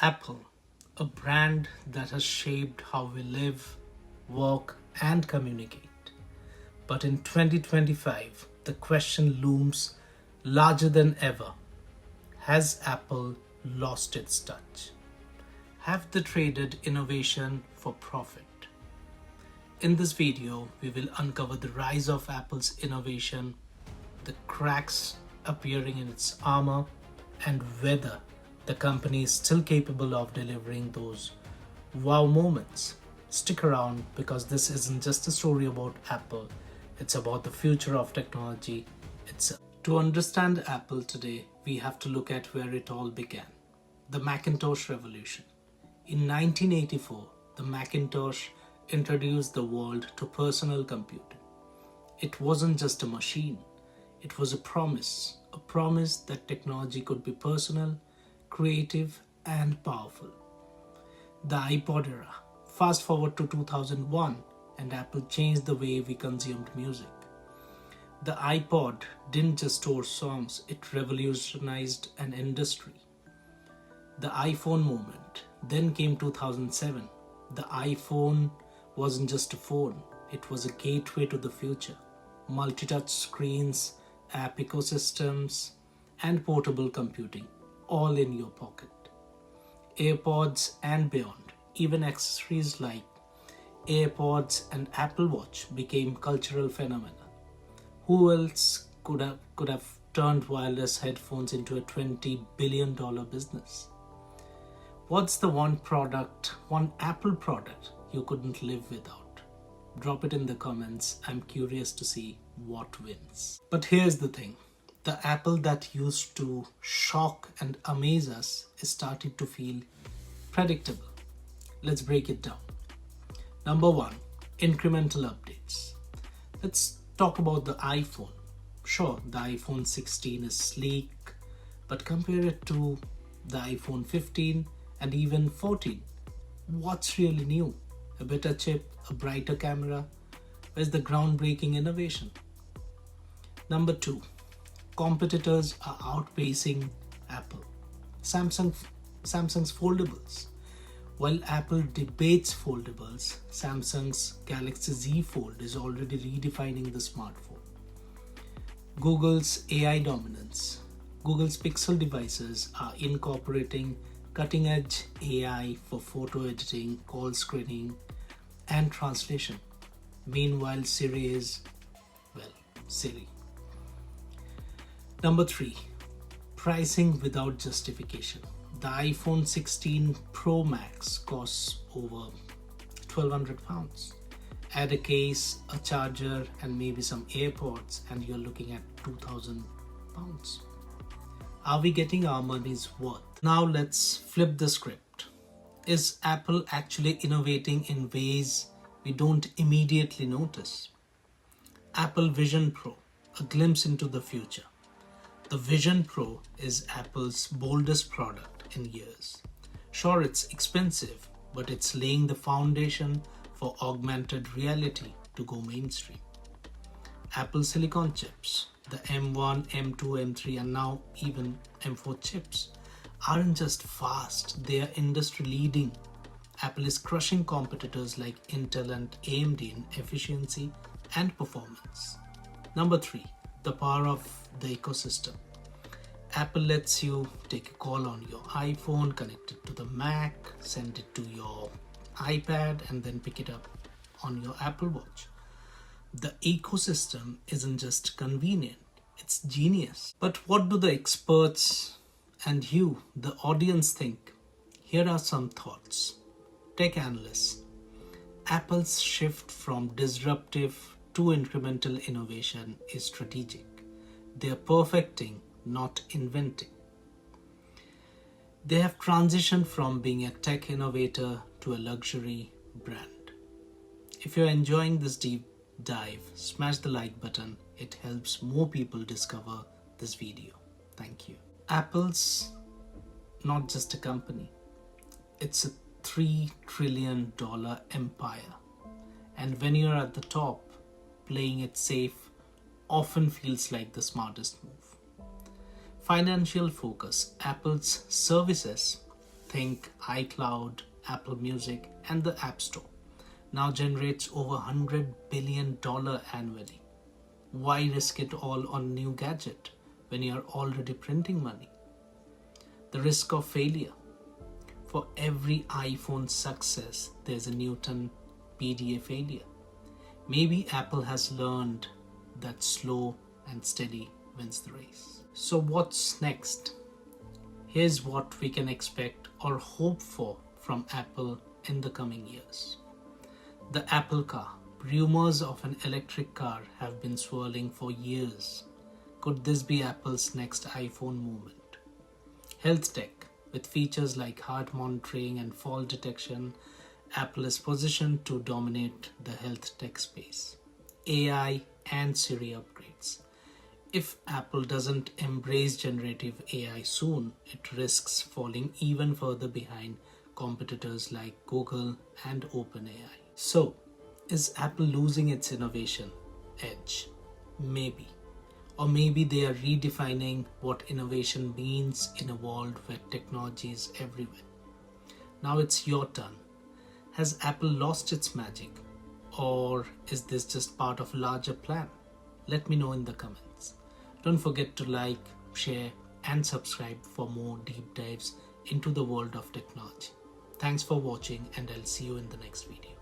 Apple, a brand that has shaped how we live, work, and communicate. But in 2025, the question looms larger than ever. Has Apple lost its touch? Have they traded innovation for profit? In this video, we will uncover the rise of Apple's innovation, the cracks appearing in its armor, and whether the company is still capable of delivering those wow moments. Stick around because this isn't just a story about Apple, it's about the future of technology itself. To understand Apple today, we have to look at where it all began, the Macintosh revolution. In 1984, the Macintosh introduced the world to personal computing. It wasn't just a machine, it was a promise that technology could be personal, creative, and powerful. The iPod era. Fast forward to 2001, and Apple changed the way we consumed music. The iPod didn't just store songs, it revolutionized an industry. The iPhone moment. Then came 2007. The iPhone wasn't just a phone, it was a gateway to the future. Multi-touch screens, app ecosystems, and portable computing, all in your pocket. AirPods and beyond, even accessories like AirPods and Apple Watch became cultural phenomena. Who else could have turned wireless headphones into a $20 billion business? What's the one Apple product you couldn't live without? Drop it in the comments. I'm curious to see what wins. But here's the thing. The Apple that used to shock and amaze us is starting to feel predictable. Let's break it down. Number one, incremental updates. Let's talk about the iPhone. Sure, the iPhone 16 is sleek, but compare it to the iPhone 15 and even 14. What's really new? A better chip, a brighter camera? Where's the groundbreaking innovation? Number two, competitors are outpacing Apple. Samsung's foldables. While Apple debates foldables, Samsung's Galaxy Z Fold is already redefining the smartphone. Google's AI dominance. Google's Pixel devices are incorporating cutting-edge AI for photo editing, call screening, and translation. Meanwhile, Siri is, Siri. Number three, pricing without justification. The iPhone 16 Pro Max costs over £1,200. Add a case, a charger, and maybe some AirPods, and you're looking at £2,000. Are we getting our money's worth? Now let's flip the script. Is Apple actually innovating in ways we don't immediately notice? Apple Vision Pro, a glimpse into the future. The Vision Pro is Apple's boldest product in years. Sure, it's expensive, but it's laying the foundation for augmented reality to go mainstream. Apple Silicon chips, the M1, M2, M3, and now even M4 chips aren't just fast, they are industry leading. Apple is crushing competitors like Intel and AMD in efficiency and performance. Number three, the power of the ecosystem. Apple lets you take a call on your iPhone, connect it to the Mac, send it to your iPad, and then pick it up on your Apple Watch. The ecosystem isn't just convenient, it's genius. But what do the experts and you, the audience, think? Here are some thoughts. Tech analysts. Apple's shift from disruptive to incremental innovation is strategic. They are perfecting, not inventing. They have transitioned from being a tech innovator to a luxury brand. If you're enjoying this deep dive, smash the like button. It helps more people discover this video. Thank you. Apple's not just a company. It's a $3 trillion empire. And when you're at the top, playing it safe often feels like the smartest move. Financial focus. Apple's services think iCloud, Apple Music, and the App Store now generates over $100 billion annually. Why risk it all on a new gadget when you are already printing money? The risk of failure. For every iPhone success, there's a Newton PDA failure. Maybe Apple has learned that slow and steady wins the race. So what's next? Here's what we can expect or hope for from Apple in the coming years. The Apple Car. Rumors of an electric car have been swirling for years. Could this be Apple's next iPhone movement? Health tech. With features like heart monitoring and fall detection, Apple is positioned to dominate the health tech space. AI and Siri upgrades. If Apple doesn't embrace generative AI soon, it risks falling even further behind competitors like Google and OpenAI. So, is Apple losing its innovation edge? Maybe. Or maybe they are redefining what innovation means in a world where technology is everywhere. Now it's your turn. Has Apple lost its magic? Or is this just part of a larger plan? Let me know in the comments. Don't forget to like, share, and subscribe for more deep dives into the world of technology. Thanks for watching, and I'll see you in the next video.